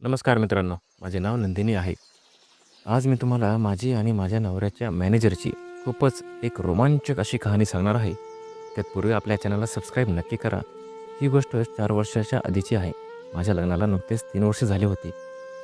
नमस्कार मित्रांनो, माझे नाव नंदिनी आहे. आज मी तुम्हाला माझी आणि माझ्या नवऱ्याच्या मॅनेजरची खूपच एक रोमांचक अशी कहाणी सांगणार आहे. त्यापूर्वी आपल्या चॅनलला सबस्क्राईब नक्की करा. ही गोष्ट 4 वर्षाच्या आधीची आहे. माझ्या लग्नाला नुकतेच 3 वर्ष झाली होती.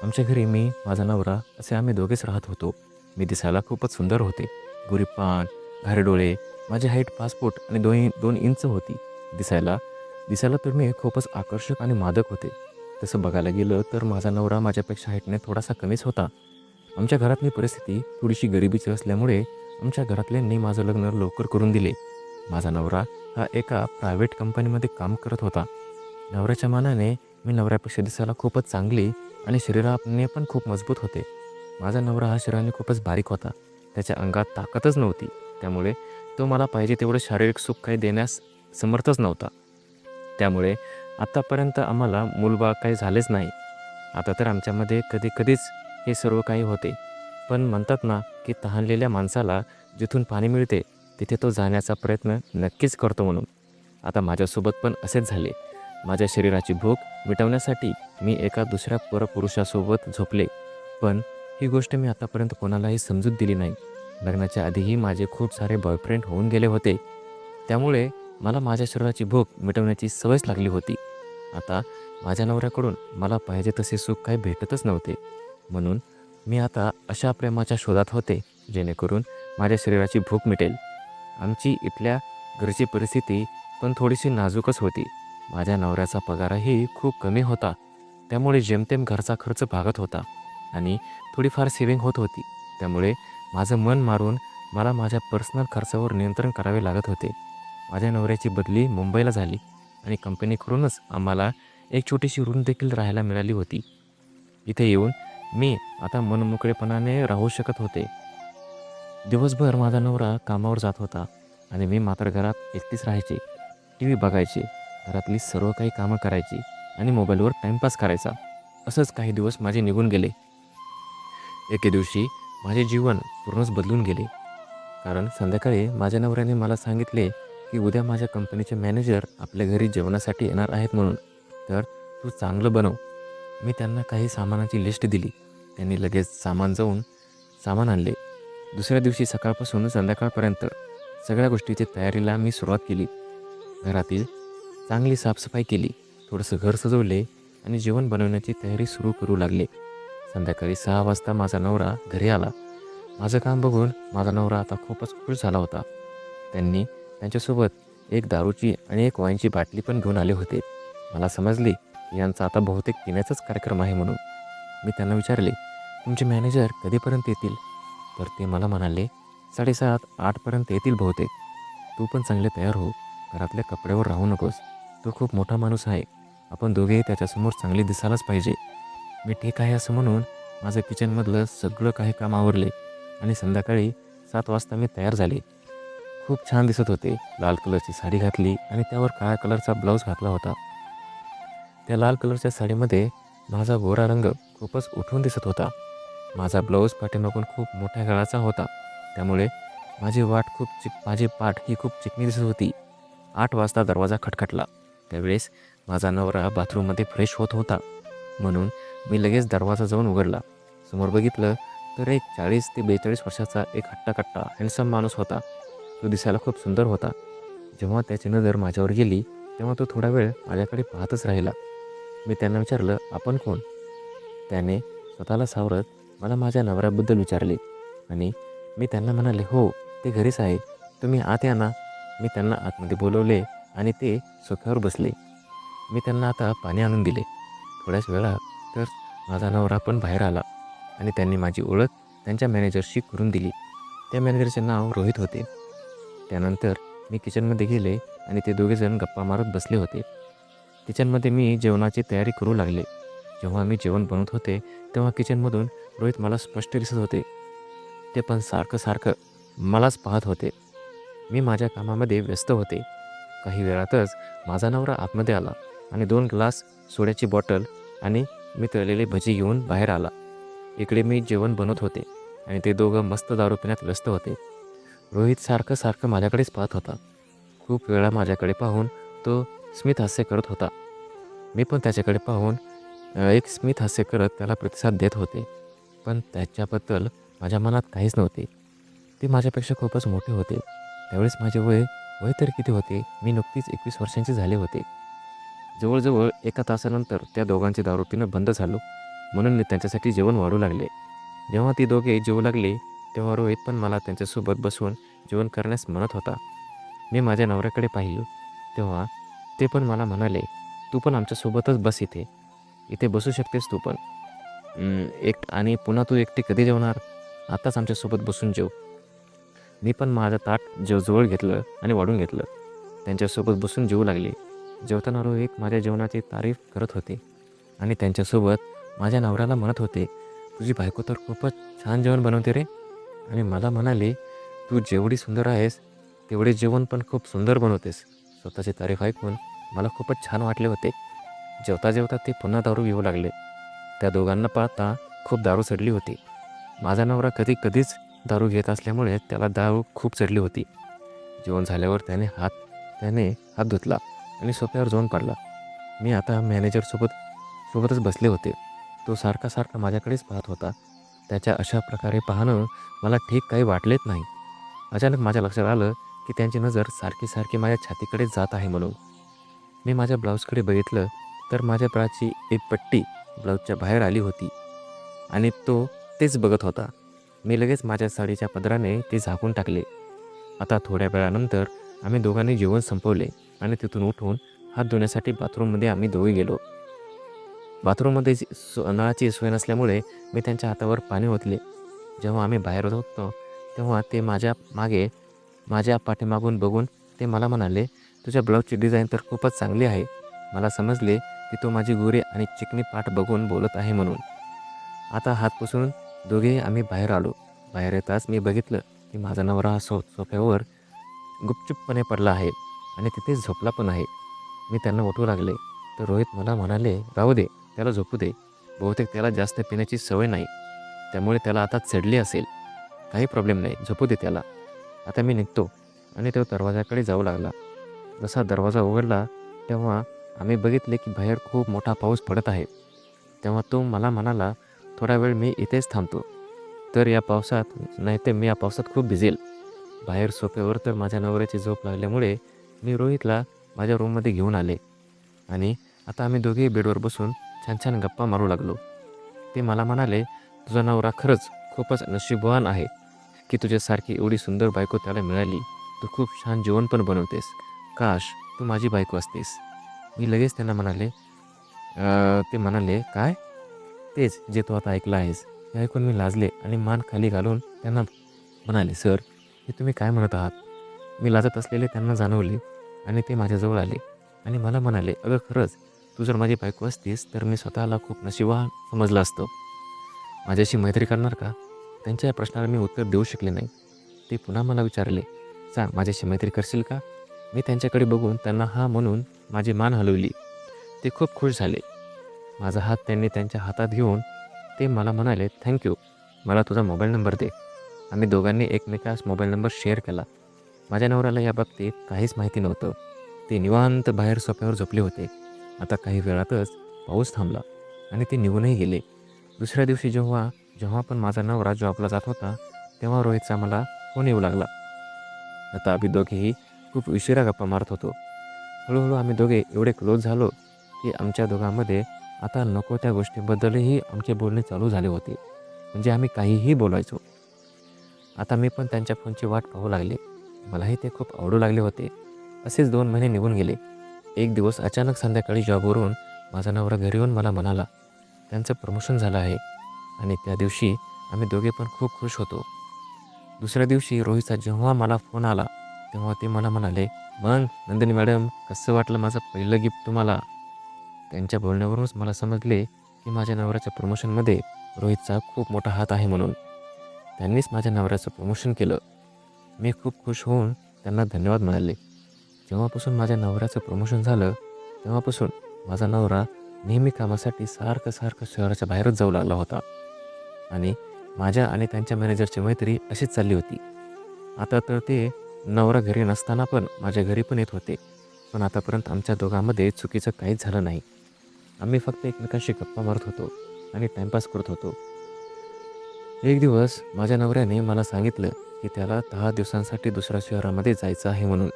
आमच्या घरी मी, माझा नवरा असे आम्ही दोघेच राहत होतो. मी दिसायला खूपच सुंदर होते. गोरी पान, घारे डोळे, माझी हाईट 5 फूट आणि 2 इंच होती. दिसायला दिसायला तर मी खूपच आकर्षक आणि मादक होते. तसं बघायला गेलं तर माझा नवरा माझ्यापेक्षा हाईटने थोडासा कमीच होता. आमच्या घरातली परिस्थिती थोडीशी गरिबीची असल्यामुळे आमच्या घरातल्यांनी माझं लग्न लवकर करून दिले. माझा नवरा हा एका प्रायव्हेट कंपनीमध्ये काम करत होता. नवऱ्याच्या मानाने मी नवऱ्यापेक्षा दिसायला खूपच चांगली आणि शरीराने पण खूप मजबूत होते. माझा नवरा हा शरीराने खूपच बारीक होता. त्याच्या अंगात ताकदच नव्हती. त्यामुळे तो मला पाहिजे तेवढं शारीरिक सुख काही देण्यास समर्थच नव्हता. त्यामुळे आत्तापर्यंत आम्हाला मूलबाळ काही झालेच नाही. आता तर आमच्यामध्ये कधी-कधीच हे सर्व काही होते. पण म्हणतात ना, की तहानलेल्या माणसाला जिथून पाणी मिळते, तिथे तो जाण्याचा प्रयत्न नक्कीच करतो म्हणून. आता माझ्यासोबत पण असेच झाले. माझ्या शरीराची भूक मिटवण्यासाठी मी एका दुसऱ्या परपुरुषासोबत झोपले. पण ही गोष्ट मी आतापर्यंत कोणालाही समजूत दिली नाही. लग्नाच्या आधीही माझे खूप सारे बॉयफ्रेंड होऊन गेले होते. त्यामुळे मला माझ्या शरीराची भूक मिटवण्याची सवयच लागली होती. आता माझ्या नवऱ्याकडून मला पाहिजे तसे सुख काही भेटतच नव्हते. म्हणून मी आता अशा प्रेमाच्या शोधात होते, जेणेकरून माझ्या शरीराची भूक मिटेल. आमची इथल्या घरची परिस्थिती पण थोडीशी नाजूकच होती. माझ्या नवऱ्याचा पगारही खूप कमी होता. त्यामुळे जेमतेम घरचा खर्च भागत होता आणि थोडीफार सेव्हिंग होत होती. त्यामुळे माझं मन मारून मला माझ्या पर्सनल खर्चावर नियंत्रण करावे लागत होते. माझ्या नवऱ्याची बदली मुंबईला झाली आणि कंपनीकडूनच आम्हाला एक छोटीशी रूम देखील राहायला मिळाली होती. इथे येऊन मी आता मनमोकळेपणाने राहू शकत होते. दिवसभर माझा नवरा कामावर जात होता आणि मी मात्र घरात एकटीच राहायचे. टी व्ही बघायचे, घरातली सर्व काही कामं करायची आणि मोबाईलवर टाईमपास करायचा. असंच काही दिवस माझे निघून गेले. एके दिवशी माझे जीवन पूर्णच बदलून गेले. कारण संध्याकाळी माझ्या नवऱ्याने मला सांगितले की उद्या माझ्या कंपनीचे मॅनेजर आपल्या घरी जेवणासाठी येणार आहेत म्हणून. तर तू चांगलं बनव. मी त्यांना काही सामानाची लिस्ट दिली. त्यांनी लगेच सामान आणले. दुसऱ्या दिवशी सकाळपासून संध्याकाळपर्यंत सगळ्या गोष्टीची तयारीला मी सुरुवात केली. घरातील चांगली साफसफाई केली, थोडंसं घर सजवले आणि जेवण बनवण्याची तयारी सुरू करू लागले. संध्याकाळी 6 वाजता माझा नवरा घरी आला. माझं काम बघून माझा नवरा आता खूपच खुश झाला होता. त्यांनी त्यांच्यासोबत एक दारूची आणि एक वाईनची बाटली पण घेऊन आले होते. मला समजले की यांचा आता बहुतेक पिण्याचाच कार्यक्रम आहे म्हणून. मी त्यांना विचारले, तुमचे मॅनेजर कधीपर्यंत येतील? तर ते मला म्हणाले, 7:30-8पर्यंत येतील बहुतेक. तू पण चांगले तयार हो. घरातल्या कपड्यावर राहू नकोस. तो खूप मोठा माणूस आहे. आपण दोघेही त्याच्यासमोर चांगले दिसायलाच पाहिजे. मी ठीक आहे असं म्हणून माझं किचनमधलं सगळं काही काम आवरले आणि संध्याकाळी 7 वाजता मी तयार झाले. खूप छान दिसत होते. लाल कलरची साडी घातली आणि त्यावर काळ्या कलरचा ब्लाऊज घातला होता. त्या लाल कलरच्या साडीमध्ये माझा गोरा रंग खूपच उठून दिसत होता. माझा ब्लाऊज पाठीमागून खूप मोठ्या गळाचा होता. त्यामुळे माझी पाठ ही खूप चिकनी दिसत होती. 8 वाजता दरवाजा खटखटला. त्यावेळेस माझा नवरा बाथरूममध्ये फ्रेश होत होता. म्हणून मी लगेच दरवाजा जाऊन उघडला. समोर बघितलं तर एक 40 ते 42 वर्षाचा एक हट्टाकट्टा हँडसम माणूस होता. तो दिसायला खूप सुंदर होता. जेव्हा त्याची नजर माझ्यावर गेली तेव्हा तो थोडा वेळ माझ्याकडे पाहतच राहिला. मी त्यांना विचारलं, आपण कोण? त्याने स्वतःला सावरत मला माझ्या नवऱ्याबद्दल विचारले आणि मी त्यांना म्हणाले, हो, ते घरीच आहे. तुम्ही आत या ना. मी त्यांना आतमध्ये बोलवले आणि ते सोफ्यावर बसले. मी त्यांना आता पाणी आणून दिले. थोड्याच वेळात तर माझा नवरा पण बाहेर आला आणि त्यांनी माझी ओळख त्यांच्या मॅनेजरशी करून दिली. त्या मॅनेजरचे नाव रोहित होते. त्यानंतर मी किचनमध्ये गेले आणि ते दोघेजण गप्पा मारत बसले होते. किचनमध्ये मी जेवणाची तयारी करू लागले. जेव्हा मी जेवण बनवत होते तेव्हा किचनमधून रोहित मला स्पष्ट दिसत होते. ते पण सारखं मलाच पाहत होते. मी माझ्या कामामध्ये व्यस्त होते. काही वेळातच माझा नवरा आतमध्ये आला आणि 2 ग्लास सोड्याची बॉटल आणि मी तळलेले भजी घेऊन बाहेर आला. इकडे मी जेवण बनवत होते आणि ते दोघं मस्त दारू पिण्यात व्यस्त होते. रोहित सारखं माझ्याकडेच पाहत होता. खूप वेळा माझ्याकडे पाहून तो स्मित हास्य करत होता. मी पण त्याच्याकडे पाहून एक स्मित हास्य करत त्याला प्रतिसाद देत होते. पण त्याच्याबद्दल माझ्या मनात काहीच नव्हते. ते माझ्यापेक्षा खूपच मोठे होते. त्यावेळेस माझे वय वय तर किती होते? मी नुकतीच 21 वर्षांचे झाले होते. जवळजवळ एका तासानंतर त्या दोघांचे दारू पिणं बंद झालं, म्हणून मी त्यांच्यासाठी जेवण वाढू लागले. जेव्हा ती दोघे जेवू लागले, तेव्हा रोहित पण मला त्यांच्यासोबत बसून जेवण करण्यास म्हणत होता. मी माझ्या नवऱ्याकडे पाहिलं, तेव्हा ते पण मला म्हणाले, "तू पण आमच्यासोबतच बस इथे. इथे बसू शकतेस तू पण. एक आणि पुन्हा तू एकटी कधी जेवणार? आत्ताच आमच्यासोबत बसून जेव." मी पण माझं ताट जवळ घेतलं आणि वाढून घेतलं. त्यांच्यासोबत बसून जेवू लागले. जेवताना रोहित माझ्या जेवणाची तारीफ करत होते आणि त्यांच्यासोबत माझ्या नवऱ्याला म्हणत होते, "तुझी बायको तर खूपच छान जेवण बनवते रे." आणि मला म्हणाले, "तू जेवढी सुंदर आहेस, तेवढे जेवण पण खूप सुंदर बनवतेस." स्वतःची तारीफ ऐकून मला खूपच छान वाटले होते. जेवता जेवता ते पुन्हा दारू घेऊ लागले. त्या दोघांना पाहता खूप दारू चढली होती. माझा नवरा कधीच दारू घेत असल्यामुळे त्याला दारू खूप चढली होती. जेवण झाल्यावर त्याने हात धुतला आणि सोफ्यावर जाऊन पडला. मी आता सोबतच बसले होते. तो सारखा माझ्याकडेच पाहत होता. त्याच्या अशा प्रकारे पाहणं मला ठीक काही वाटलेच नाही. अचानक माझ्या लक्षात आलं की त्यांची नजर सारखी माझ्या छातीकडे जात आहे म्हणून. मी माझ्या ब्लाऊजकडे बघितलं तर माझ्या ब्राची एक पट्टी ब्लाऊजच्या बाहेर आली होती आणि तो तेच बघत होता. मी लगेच माझ्या साडीच्या पदराने ते झाकून टाकले. आता थोड्या वेळानंतर आम्ही दोघांनी जेवण संपवले आणि तिथून उठून हात धुण्यासाठी बाथरूममध्ये आम्ही दोघे गेलो. बाथरूममध्ये नळाची सोय नसल्यामुळे मी त्यांच्या हातावर पाणी ओतले. जेव्हा आम्ही बाहेर होतो तेव्हा ते माझ्या पाठीमागून बघून ते मला म्हणाले, "तुझ्या ब्लाऊजची डिझाईन तर खूपच चांगली आहे." मला समजले की तो माझी गोरी आणि चिकनी पाठ बघून बोलत आहे म्हणून. आता हात पुसून दोघेही आम्ही बाहेर आलो. बाहेर येताच मी बघितलं की माझा नवरा हा सोफ्यावर गुपचूपपणे पडला आहे आणि तिथेच झोपला पण आहे. मी त्यांना उठवू लागले तर रोहित मला म्हणाले, "राहू दे, त्याला झोपू दे. बहुतेक त्याला जास्त पिण्याची सवय नाही, त्यामुळे त्याला आता चढली असेल. काही प्रॉब्लेम नाही, झोपू दे त्याला." आता मी निघतो आणि तो दरवाजाकडे जाऊ लागला. जसा दरवाजा उघडला तेव्हा आम्ही बघितले की बाहेर खूप मोठा पाऊस पडत आहे. तेव्हा तो मला म्हणाला, "थोडा वेळ मी इथेच थांबतो." नाहीतर मी या पावसात खूप भिजेल. बाहेर सोफ्यावर तर माझ्या नवऱ्याची झोप लागल्यामुळे मी रोहितला माझ्या रूममध्ये घेऊन आले आणि आता आम्ही दोघेही बेडवर बसून छान गप्पा मारू लागलो. ते मला म्हणाले, "तुझा नवरा खरंच खूपच नशीबवान आहे की तुझ्यासारखी एवढी सुंदर बायको त्याला मिळाली. तू खूप छान जेवण पण बनवतेस. काश तू माझी बायको असतीस." मी लगेच त्यांना म्हणाले, ते म्हणाले, "काय?" "तेच जे तू आता ऐकलं आहेस." हे ऐकून मी लाजले आणि मान खाली घालून त्यांना म्हणाले, "सर, हे तुम्ही काय म्हणत आहात?" मी लाजत असलेले त्यांना जाणवले आणि ते माझ्याजवळ आले आणि मला म्हणाले, "अगं खरंच, तू जर माझी बायको असतीस तर मी स्वतःला खूप नशीबवान समजलं असतं. माझ्याशी मैत्री करणार का?" त्यांच्या या प्रश्नाला मी उत्तर देऊ शकले नाही. ते पुन्हा मला विचारले, "सांग, माझ्याशी मैत्री करशील का?" मी त्यांच्याकडे बघून त्यांना हां म्हणून माझी मान हलवली. ते खूप खुश झाले. माझा हात त्यांनी त्यांच्या हातात घेऊन ते मला म्हणाले, "थँक्यू. मला तुझा मोबाईल नंबर दे." आम्ही दोघांनी एकमेकास मोबाईल नंबर शेअर केला. माझ्या नवऱ्याला या बाबतीत काहीच माहिती नव्हतं. ते निवांत बाहेर सोफ्यावर झोपले होते. आता काही वेळातच पाऊस थांबला आणि ते निघूनही गेले. दुसऱ्या दिवशी जेव्हा जेव्हा पण माझा नवरा जॉबला जात होता तेव्हा रोहितचा मला फोन येऊ लागला. आता आम्ही दोघेही खूप उशिरा गप्पा मारत होतो. हळूहळू आम्ही दोघे एवढे क्लोज झालो की आमच्या दोघांमध्ये आता नको त्या गोष्टीबद्दलही आमचे बोलणे चालू झाले होते. म्हणजे आम्ही काहीही बोलायचो. आता मी पण त्यांच्या फोनची वाट पाहू लागले. मलाही ते खूप आवडू लागले होते. असेच 2 महिने निघून गेले. एक दिवस अचानक संध्याकाळी जॉबवरून माझा नवरा घरी येऊन मला म्हणाला, त्यांचं प्रमोशन झालं आहे आणि त्या दिवशी आम्ही दोघे पण खूप खुश होतो. दुसऱ्या दिवशी रोहितचा जेव्हा मला फोन आला तेव्हा ते मला म्हणाले, "मग नंदिनी मॅडम, कसं वाटलं माझं पहिलं गिफ्ट तुम्हाला?" त्यांच्या बोलण्यावरूनच मला समजले की माझ्या नवऱ्याच्या प्रमोशनमध्ये रोहितचा खूप मोठा हात आहे म्हणून. त्यांनीच माझ्या नवऱ्याचं प्रमोशन केलं. मी खूप खुश होऊन त्यांना धन्यवाद म्हणाले. जेव्हापासून माझ्या नवऱ्याचं प्रमोशन झालं तेव्हापासून माझा नवरा नेहमी कामासाठी सारखं शहराच्या बाहेरच जाऊ लागला होता आणि माझ्या आणि त्यांच्या मॅनेजरची मैत्री अशीच चालली होती. आता तर ते नवरा घरी नसताना पण माझ्या घरी पण येत होते. पण आतापर्यंत आमच्या दोघांमध्ये चुकीचं काहीच झालं नाही. आम्ही फक्त एकमेकांशी गप्पा मारत होतो आणि टाईमपास करत होतो. एक दिवस माझ्या नवऱ्याने मला सांगितलं की त्याला 10 दिवसांसाठी दुसऱ्या शहरामध्ये जायचं आहे म्हणून.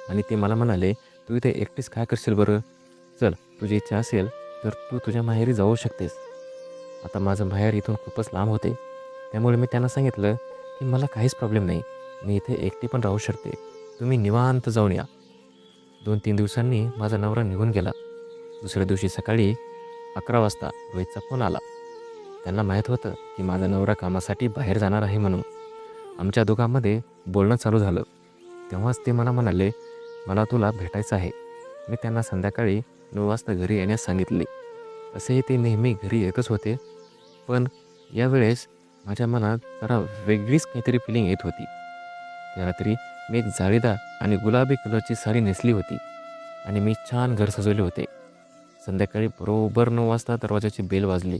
आणि ते मला म्हणाले, "तू इथे एकटीच काय करशील बरं? चल, तुझी इच्छा असेल तर तू तुझ्या माहेरी जाऊ शकतेस." आता माझं माहेर इथून खूपच लांब होते. त्यामुळे मी त्यांना सांगितलं की मला काहीच प्रॉब्लेम नाही. मी इथे एकटी पण राहू शकते. तुम्ही निवांत जाऊन या. 2-3 दिवसांनी माझा नवरा निघून गेला. दुसऱ्या दिवशी सकाळी 11 वाजता रोहितचा फोन आला. त्यांना माहीत होतं की माझा नवरा कामासाठी बाहेर जाणार आहे म्हणून. आमच्या दोघांमध्ये बोलणं चालू झालं. तेव्हाच ते मला म्हणाले, "मला तुला भेटायचं आहे." मी त्यांना संध्याकाळी 9 वाजता घरी येण्यास सांगितले. असेही ते नेहमी घरी येतच होते. पण यावेळेस माझ्या मनात जरा वेगळीच काहीतरी फिलिंग येत होती. त्या रात्री मी एक जाळीदार आणि गुलाबी कलरची साडी नेसली होती आणि मी छान घर सजवले होते. संध्याकाळी बरोबर 9 वाजता दरवाजाची बेल वाजली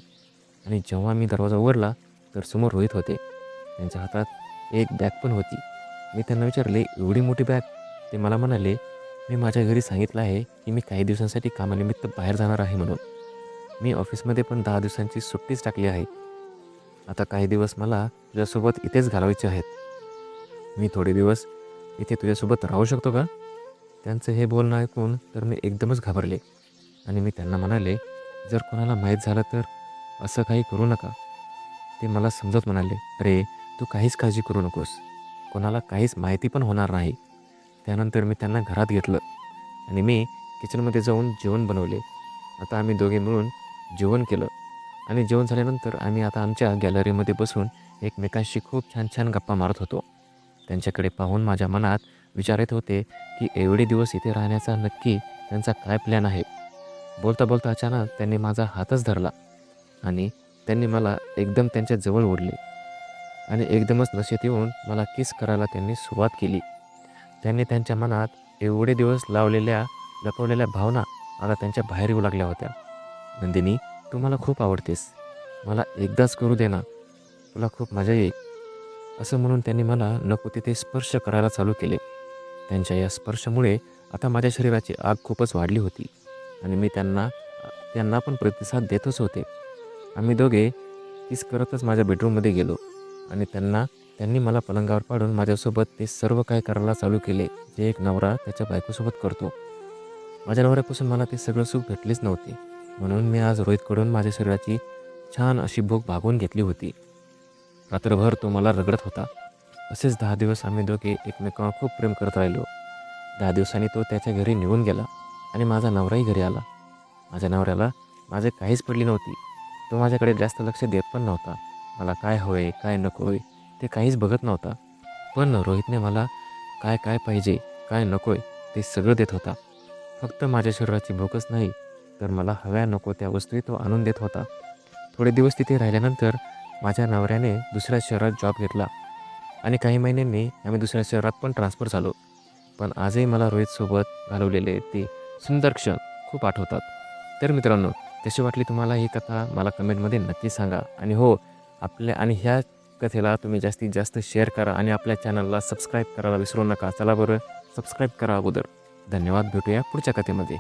आणि जेव्हा मी दरवाजा उघडला तर समोर रोहित होते. त्यांच्या हातात एक बॅग पण होती. मी त्यांना विचारले, "एवढी मोठी बॅग?" ते मला म्हणाले, "मी माझ्या घरी सांगितलं आहे की मी काही दिवसांसाठी कामानिमित्त बाहेर जाणार आहे म्हणून. मी ऑफिसमध्ये पण 10 दिवसांची सुट्टीच टाकली आहे. आता काही दिवस मला तुझ्यासोबत इथेच घालवायचे आहेत. मी थोडे दिवस इथे तुझ्यासोबत राहू शकतो का?" त्यांचं हे बोलणं ऐकून तर मी एकदमच घाबरले आणि मी त्यांना म्हणाले, "जर कोणाला माहीत झालं तर असं काही करू नका." ते मला समजत म्हणाले, "अरे, तू काहीच काळजी करू नकोस. कोणाला काहीच माहिती पण होणार नाही." त्यानंतर मी त्यांना घरात घेतलं आणि मी किचनमध्ये जाऊन जेवण बनवले. आता आम्ही दोघे मिळून जेवण केलं आणि जेवण झाल्यानंतर आम्ही आता आमच्या गॅलरीमध्ये बसून एकमेकांशी खूप छान छान गप्पा मारत होतो. त्यांच्याकडे पाहून माझ्या मनात विचार येत होते की एवढे दिवस इथे राहण्याचा नक्की त्यांचा काय प्लॅन आहे. बोलता बोलता अचानक त्यांनी माझा हातच धरला आणि त्यांनी मला एकदम त्यांच्या जवळ ओढले आणि एकदमच नशेत येऊन मला किस करायला त्यांनी सुरुवात केली. त्यांनी त्यांच्या मनात एवढे दिवस लपवलेल्या भावना आता त्यांच्या बाहेर येऊ लागल्या होत्या. "नंदिनी, तू मला खूप आवडतेस. मला एकदाच करू दे ना. तुला खूप मजा येईल." असं म्हणून त्यांनी मला नको तिथे स्पर्श करायला चालू केले. त्यांच्या या स्पर्शामुळे आता माझ्या शरीराची आग खूपच वाढली होती आणि मी त्यांना पण प्रतिसाद देतच होते. आम्ही दोघे किस करतच माझ्या बेडरूममध्ये गेलो आणि त्यांनी मला पलंगावर पाडून माझ्यासोबत ते सर्व काय करायला चालू केले, जे एक नवरा त्याच्या बायकोसोबत करतो. माझ्या नवऱ्यापासून मला ते सगळं सुख भेटलेच नव्हते. म्हणून मी आज रोहितकडून माझ्या शरीराची छान अशी भूक भागवून घेतली होती. रात्रभर तो मला रगडत होता. असेच 10 दिवस आम्ही दोघे एकमेकांवर खूप प्रेम करत राहिलो. 10 दिवसांनी तो त्याच्या घरी निघून गेला आणि माझा नवराही घरी आला. माझ्या नवऱ्याला माझे काहीच पडली नव्हती. तो माझ्याकडे जास्त लक्ष देत पण नव्हता. मला काय हवंय, काय नको आहे ते काहीच बघत नव्हता. पण रोहितने मला काय काय पाहिजे, काय नको आहे ते सगळं देत होता. फक्त माझ्या शरीराची भूकच नाही, तर मला हव्या नको त्या वस्तूही तो आणून देत होता. थोडे दिवस तिथे राहिल्यानंतर माझ्या नवऱ्याने दुसऱ्या शहरात जॉब घेतला आणि काही महिन्यांनी आम्ही दुसऱ्या शहरात पण ट्रान्सफर झालो. पण आजही मला रोहितसोबत घालवलेले ते सुंदर क्षण खूप आठवतात. तर मित्रांनो, कशी वाटली तुम्हाला ही कथा मला कमेंटमध्ये नक्की सांगा. आणि हो, ह्या कथेला तुम्ही जास्तीत जास्त शेअर करा आणि आपल्या चॅनलला सबस्क्राईब करायला विसरू नका. चला बरं, सबस्क्राईब करा अगोदर. धन्यवाद. भेटूया पुढच्या कथेमध्ये.